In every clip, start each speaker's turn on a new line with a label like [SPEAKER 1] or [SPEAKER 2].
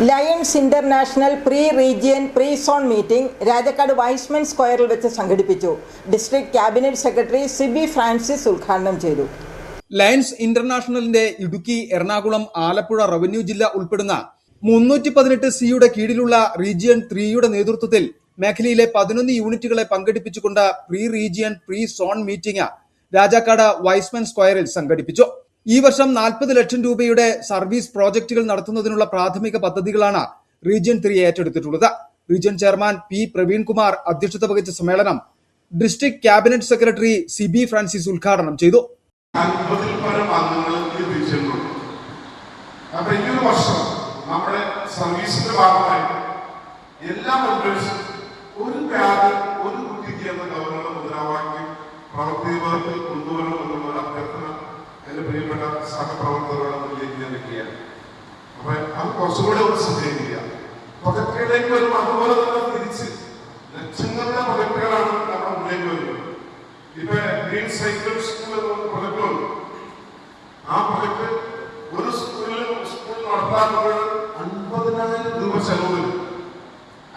[SPEAKER 1] Lions International pre region pre zone meeting Rajakkad Y's Men സ്ക്വയറിൽ വെച്ച് സംഘടിപ്പിച്ചു. District cabinet secretary Sibi Francis ഉദ്ഘാടനം ചെയ്തു.
[SPEAKER 2] ലയൺസ് ഇന്റർനാഷണലിന്റെ ഇടുക്കി, എറണാകുളം, ആലപ്പുഴ റവന്യൂ ജില്ല ഉൾപ്പെടുന്ന 318 സിയുടെ കീഴിലുള്ള റീജിയൻ 3യുടെ നേതൃത്വത്തിൽ മേഖലയിലെ 11 യൂണിറ്റുകളെ പങ്കെടുപ്പിച്ചുകൊണ്ട് pre region pre zone meeting Rajakkad Y's Men സ്ക്വയറിൽ സംഘടിപ്പിച്ചു. ഈ വർഷം 40 ലക്ഷം രൂപയുടെ സർവീസ് പ്രോജക്ടുകൾ നടത്തുന്നതിനുള്ള പ്രാഥമിക പദ്ധതികളാണ് റീജിയൻ 3 ഏറ്റെടുത്തിട്ടുള്ളത്. റീജിയൻ ചെയർമാൻ പി പ്രവീൺകുമാർ അധ്യക്ഷത വഹിച്ച സമ്മേളനം district cabinet secretary Sibi Francis ഉദ്ഘാടനം ചെയ്തു.
[SPEAKER 3] നമ്മുടെ സർവീസിന്റെ ഭാഗമായി എല്ലാ മെമ്പേഴ്സും ഒരു ബാഗ് ഒരു കുട്ടിക്ക് എന്ന ഗവർണറുടെ മുദ്രാവാക്യം പ്രവർത്തികർക്ക് കൊണ്ടുവരണം എന്നുള്ള അഭ്യർത്ഥന എന്റെ പ്രിയപ്പെട്ട സഹപ്രവർത്തകരുടെ മുന്നിലേക്ക് ഞാൻ വെക്കുകയാണ്. അപ്പൊ അത് കുറച്ചുകൂടെ ഒന്ന് ശ്രദ്ധിക്കുക. പ്രൊജക്ടുകളിലേക്ക് വരും, അതുപോലെ തന്നെ തിരിച്ച് ലക്ഷങ്ങളുടെ പ്രൊജക്ടുകളാണ് നമ്മുടെ മുന്നിലേക്ക് വരുന്നത്. ഇപ്പൊ ഗ്രീൻ സൈക്കിൾ സ്കൂൾ എന്ന പ്രൊജക്ട് വന്നു. ആ പ്രൊജക്ട് ഒരു സ്കൂൾ നടപ്പാക്കുമ്പോൾ 50,000 രൂപ ചെലവ് വരും.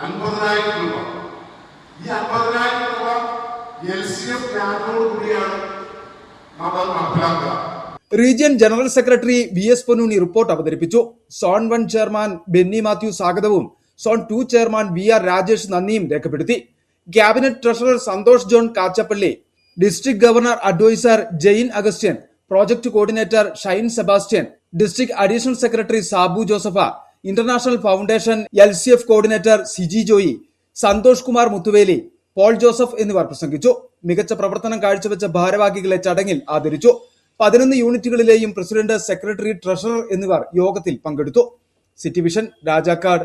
[SPEAKER 3] 50,000 രൂപ. ഈ 50,000 രൂപ LCF ഗ്രാന്റോട് കൂടിയാണ് നമ്മൾ നടപ്പിലാക്കുക.
[SPEAKER 2] Region general secretary VS Ponnooni report അവതരിപ്പിച്ചു. സോൺ 1 ചെയർമാൻ ബെന്നി മാത്യു സ്വാഗതവും സോൺ 2 ചെയർമാൻ VR രാജേഷ് നന്ദിയും രേഖപ്പെടുത്തി. Cabinet treasurer Santhosh John Kachappilly, district governor advisor Jain Augustine, project coordinator Shine Sebastian, district additional secretary Sabu Joseph, international foundation LCF coordinator Siji Joy, Santhosh Kumar Muthuveli, Paul Joseph എന്നിവർ പ്രസംഗിച്ചു. മികച്ച പ്രവർത്തനം കാഴ്ചവെച്ച ഭാരവാഹികളെ ചടങ്ങിൽ ആദരിച്ചു. 11 യൂണിറ്റുകളിലെയും പ്രസിഡന്റ്, സെക്രട്ടറി, ട്രഷറർ എന്നിവർ യോഗത്തിൽ പങ്കെടുത്തു. City vision, Rajakkad.